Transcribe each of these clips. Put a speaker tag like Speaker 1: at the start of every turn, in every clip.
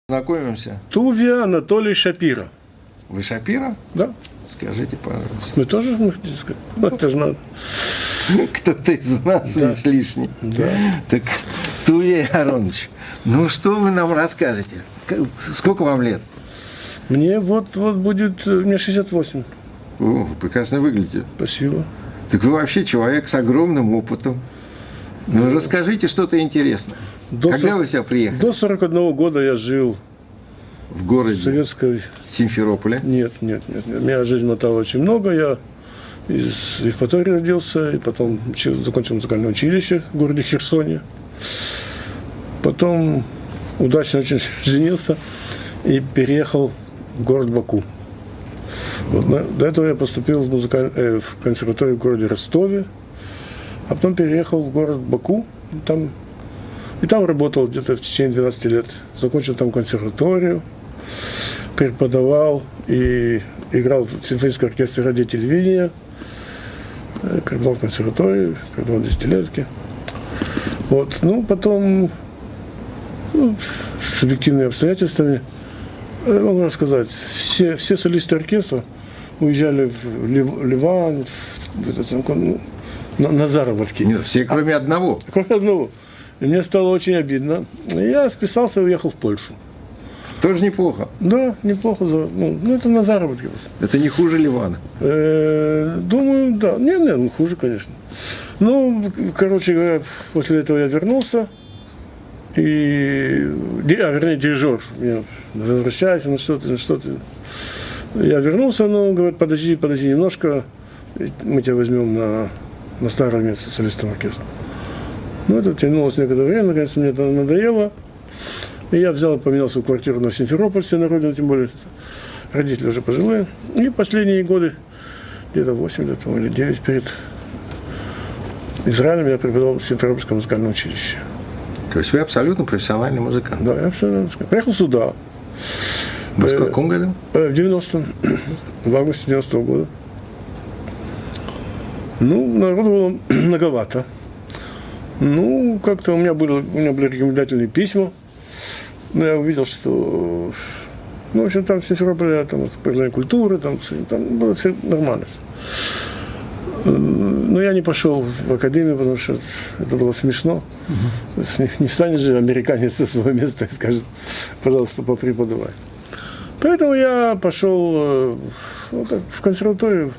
Speaker 1: Знакомимся.
Speaker 2: Тувия Анатолий Шапира.
Speaker 1: Вы Шапира?
Speaker 2: Да.
Speaker 1: Скажите, пожалуйста.
Speaker 2: Мы тоже хотите сказать? Ну, это же надо.
Speaker 1: Кто-то из нас
Speaker 2: Да.
Speaker 1: есть лишний.
Speaker 2: Да.
Speaker 1: Так, Тувия Аронович, ну что вы нам расскажете? Сколько вам лет?
Speaker 2: Мне вот будет, мне 68.
Speaker 1: О, вы прекрасно выглядите.
Speaker 2: Спасибо.
Speaker 1: Так вы вообще человек с огромным опытом. Ну, расскажите что-то интересное. Когда вы сюда приехали?
Speaker 2: До 41 года я жил
Speaker 1: В
Speaker 2: в
Speaker 1: городе
Speaker 2: советской...
Speaker 1: Симферополе.
Speaker 2: Нет. Меня жизнь мотала очень много. Я из Евпатории родился, и потом закончил музыкальное училище в городе Херсоне. Потом удачно очень женился и переехал в город Баку. Вот, до этого я поступил в консерваторию в городе Ростове, а потом переехал в город Баку. И там работал где-то в течение 12 лет. Закончил там консерваторию, преподавал и играл в симфоническом оркестре радио и телевидения. Преподавал в консерватории, преподавал десятилетки. Вот. Ну, потом, с объективными обстоятельствами, могу рассказать, все солисты оркестра уезжали в Ливан, на заработки.
Speaker 1: Нет, все кроме одного.
Speaker 2: Кроме одного. И мне стало очень обидно. И я списался и уехал в Польшу.
Speaker 1: Тоже неплохо.
Speaker 2: Да, неплохо. Это на заработки.
Speaker 1: Это не хуже Ливана.
Speaker 2: Думаю, да. Не, хуже, конечно. Короче говоря, после этого я вернулся. Вернее, дирижер меня возвращайся, на что ты. Я вернулся, но говорит, подожди немножко, мы тебя возьмем на старое место солистом оркестра. Это тянулось некоторое время, наконец мне это надоело. И я взял и поменял свою квартиру на Симферополь, все на родину, тем более родители уже пожилые. И последние годы, где-то 8 лет или 9 перед Израилем, я преподавал в Симферопольском музыкальном училище.
Speaker 1: То есть вы абсолютно профессиональный музыкант?
Speaker 2: Да, я абсолютно музыкант. Приехал сюда.
Speaker 1: В каком году?
Speaker 2: В 90-м, в августе 90-го года. Народу было многовато. Как-то у меня были рекомендательные письма. Но я увидел, что, в общем, там в Симферополе, программа культуры, там было все нормально. Но я не пошел в академию, потому что это было смешно. Не встанет же американец со своего места и скажет, пожалуйста, попреподавай. Поэтому я пошел в консерваторию.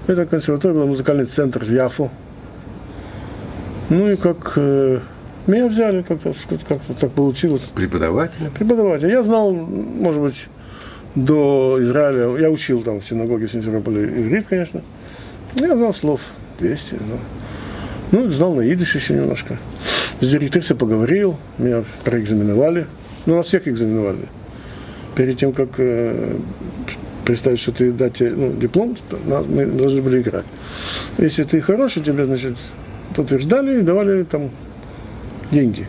Speaker 2: Это консерватория был музыкальный центр Яфо. Меня взяли, как-то так получилось. Преподавателя. Я знал, может быть, до Израиля, я учил там в синагоге в Симферополе иврит, конечно. Я знал слов 200. Знал на идиш еще немножко. С директрисой поговорил, меня проэкзаменовали. Нас всех экзаменовали. Перед тем, как представить, что ты дать диплом, мы должны были играть. Если ты хороший, тебе, значит, подтверждали и давали там деньги.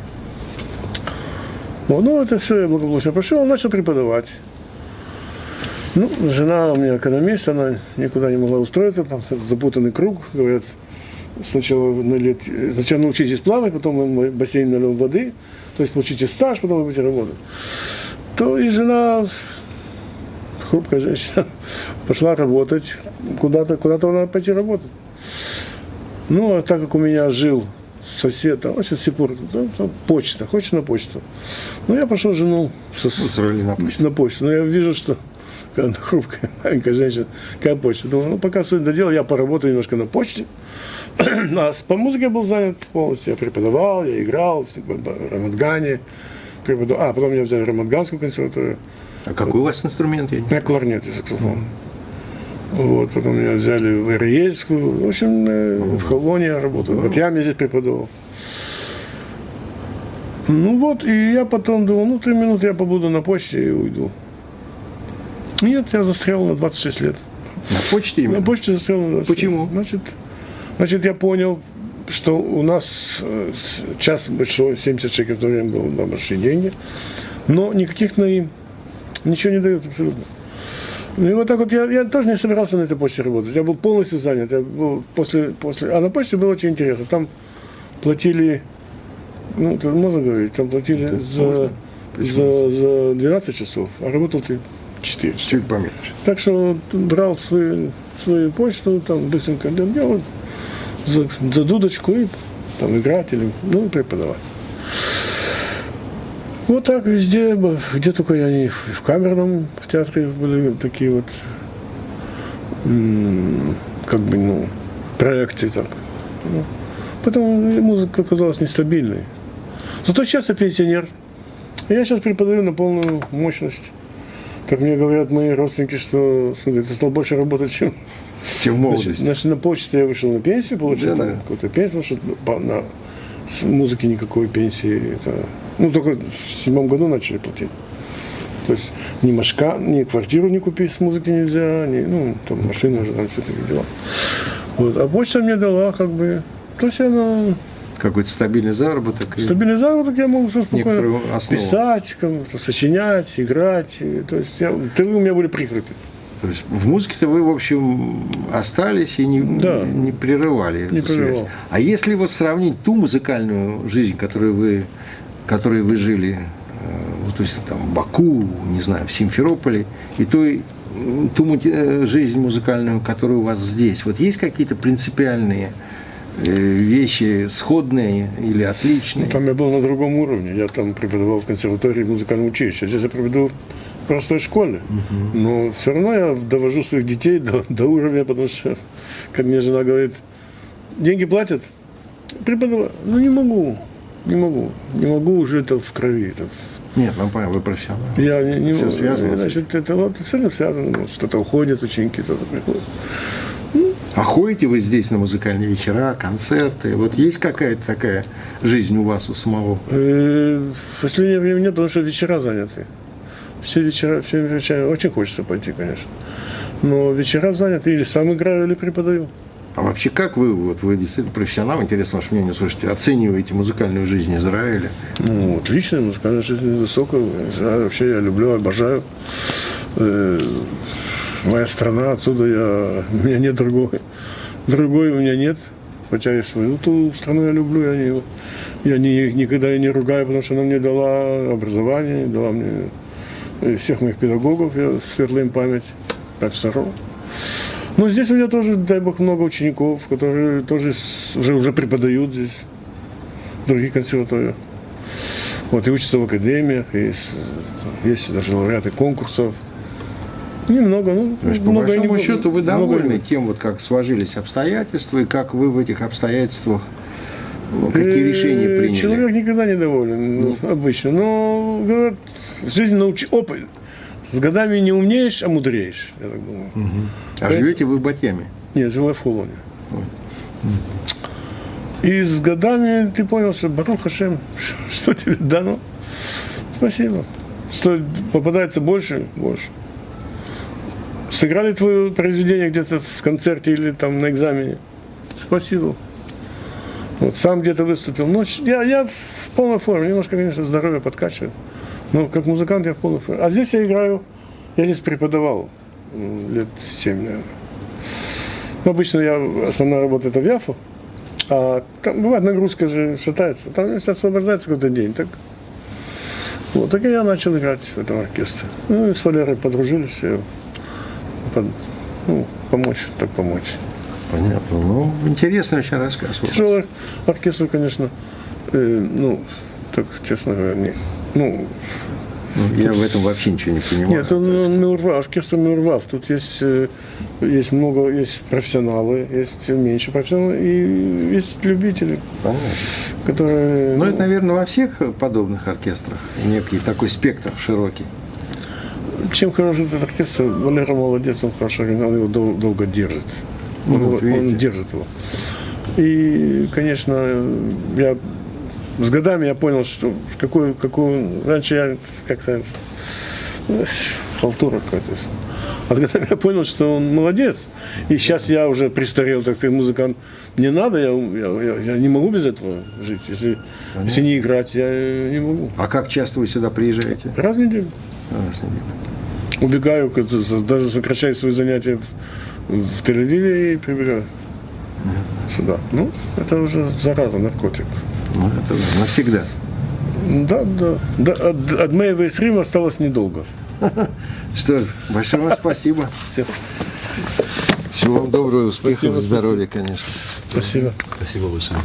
Speaker 2: Это все я благополучно прошел, начал преподавать. Жена у меня экономист, она никуда не могла устроиться, там запутанный круг, говорят, сначала научитесь плавать, потом мы в бассейн нальем воды, то есть получите стаж, потом вы будете работать. И жена, хрупкая женщина, пошла работать, куда-то надо пойти работать. А так как у меня жил сосед, очень сипур, почта, хочешь на почту? Я пошел жену на почту. Но я вижу, что хрупкая маленькая женщина, какая почта. Думаю, пока суть до дела, я поработаю немножко на почте. По музыке я был занят полностью. Я преподавал, я играл в Рамадгане. Потом меня взяли в Рамадганскую консерваторию.
Speaker 1: А какой у вас инструмент?
Speaker 2: Я кларнет и саксофон. Потом меня взяли в Ириельскую. В общем, в Холоне я работал. В Батьяме здесь преподавал. И я потом думал, 3 минуты я побуду на почте и уйду. Нет, я застрял на 26 лет.
Speaker 1: На почте именно?
Speaker 2: На почте застрял на 26 лет.
Speaker 1: Почему?
Speaker 2: Значит, я понял, что у нас час большой, 70 шекелей в то время было на большие деньги, но никаких ничего не дают абсолютно. Я тоже не собирался на этой почте работать. Я был полностью занят. А на почте было очень интересно. Там платили, это можно говорить, там платили за 12 часов, а работал ты 4 часа.
Speaker 1: Чуть поменьше.
Speaker 2: Так что брал свою почту, там быстренько делал за дудочку и там играть или преподавать. Вот так везде, где только я не в камерном театре были такие вот проекты так. Потом музыка оказалась нестабильной. Зато сейчас я пенсионер. Я сейчас преподаю на полную мощность. Так мне говорят мои родственники, что смотри, ты стал больше работать, чем
Speaker 1: в молодости.
Speaker 2: Значит, на почте я вышел на пенсию, получил какую-то пенсию, потому что с музыки никакой пенсии. Только в 7 году начали платить. То есть ни квартиру не купить с музыки нельзя, там машина уже, там все такие дела. Вот. А почта мне дала то есть она...
Speaker 1: Какой-то стабильный заработок.
Speaker 2: Стабильный заработок я могу спокойно писать, сочинять, играть. То есть тылы у меня были прикрыты.
Speaker 1: То есть в музыке-то вы, в общем, остались и не прерывали эту связь. А если вот сравнить ту музыкальную жизнь, которой вы жили, то есть там в Баку, не знаю, в Симферополе, и ту жизнь музыкальную, которая у вас здесь, вот есть какие-то принципиальные вещи сходные или отличные?
Speaker 2: Там я был на другом уровне. Я там преподавал в консерватории, в музыкальном училище. Здесь я преподаю в простой школе. Но все равно я довожу своих детей до уровня, потому что, как мне жена говорит, деньги платят, преподаваю. Не могу. Не могу уже это в крови.
Speaker 1: Нет, понятно, вы профессионал.
Speaker 2: Я не
Speaker 1: все
Speaker 2: могу.
Speaker 1: Связано
Speaker 2: Значит, это все равно связано. Что-то уходят ученики, кто-то приходит.
Speaker 1: А ходите вы здесь на музыкальные вечера, концерты? Вот есть какая-то такая жизнь у вас, у самого?
Speaker 2: В последнее время нет, потому что вечера заняты. Все вечера, очень хочется пойти, конечно. Но вечера заняты, или сам играю, или преподаю.
Speaker 1: А вообще как вы действительно профессионал, интересно ваше мнение, слушайте, оцениваете музыкальную жизнь Израиля?
Speaker 2: Отличная музыкальная жизнь, высокая. Израиль вообще я люблю, обожаю. Моя страна, отсюда у меня нет другой у меня нет. Хотя и свою ту страну я люблю, я никогда ее не ругаю, потому что она мне дала образование, дала мне всех моих педагогов, светлая им память, профессоров. Но здесь у меня тоже, дай бог, много учеников, которые тоже уже преподают здесь, в других консерваториях. Вот, и учатся в академиях, есть даже лауреаты конкурсов. Немного,
Speaker 1: То есть, по большому счету, вы довольны тем, как сложились обстоятельства, и как вы в этих обстоятельствах, какие решения приняли?
Speaker 2: Человек никогда не доволен, обычно. Но, говорят, жизнь опыт. С годами не умнеешь, а мудреешь, я так думаю.
Speaker 1: А живете вы в Батьяме?
Speaker 2: Нет, живу в Холоне. И с годами ты понял, что Барух Хашем, что тебе дано. Спасибо. Что попадается больше. Сыграли твое произведение где-то в концерте или там на экзамене. Спасибо. Вот сам где-то выступил. Но я в полной форме. Немножко, конечно, здоровье подкачивает. Но как музыкант я в полной форме. А здесь я играю. Я здесь преподавал лет 7, наверное. Обычно основная работа это в Яфу. А там бывает нагрузка же шатается. Там если освобождается какой-то день, так. Вот, так и я начал играть в этом оркестре. И с Валерой подружились. Помочь.
Speaker 1: Понятно. Интересный очень рассказ.
Speaker 2: Тяжелый оркестр, конечно, так, честно говоря,
Speaker 1: я в этом вообще ничего не понимаю.
Speaker 2: Нет, оркестр Мюрвав. Тут есть много, есть профессионалы, есть меньше профессионалов, и есть любители.
Speaker 1: Понятно.
Speaker 2: Которые...
Speaker 1: Это, наверное, во всех подобных оркестрах некий такой спектр широкий.
Speaker 2: Чем хороший этот оркестр, Валера молодец, он хорошо, он его долго держит. Он держит его. И, конечно, с годами я понял, что раньше я как-то халтура какая-то. А с годами я понял, что он молодец. И сейчас я уже престарел, так как музыкант. Мне надо, я не могу без этого жить. Если не играть, я не могу.
Speaker 1: А как часто вы сюда приезжаете?
Speaker 2: Раз в неделю. Убегаю, даже сокращаю свои занятия в Тель-Авиве и прибегаю сюда. Это уже зараза, наркотик.
Speaker 1: Это навсегда.
Speaker 2: Да. От моей вейсрима осталось недолго.
Speaker 1: Что ж, большое вам спасибо.
Speaker 2: Все.
Speaker 1: Всего вам доброго, успехов, здоровья, конечно.
Speaker 2: Спасибо.
Speaker 3: Спасибо большое.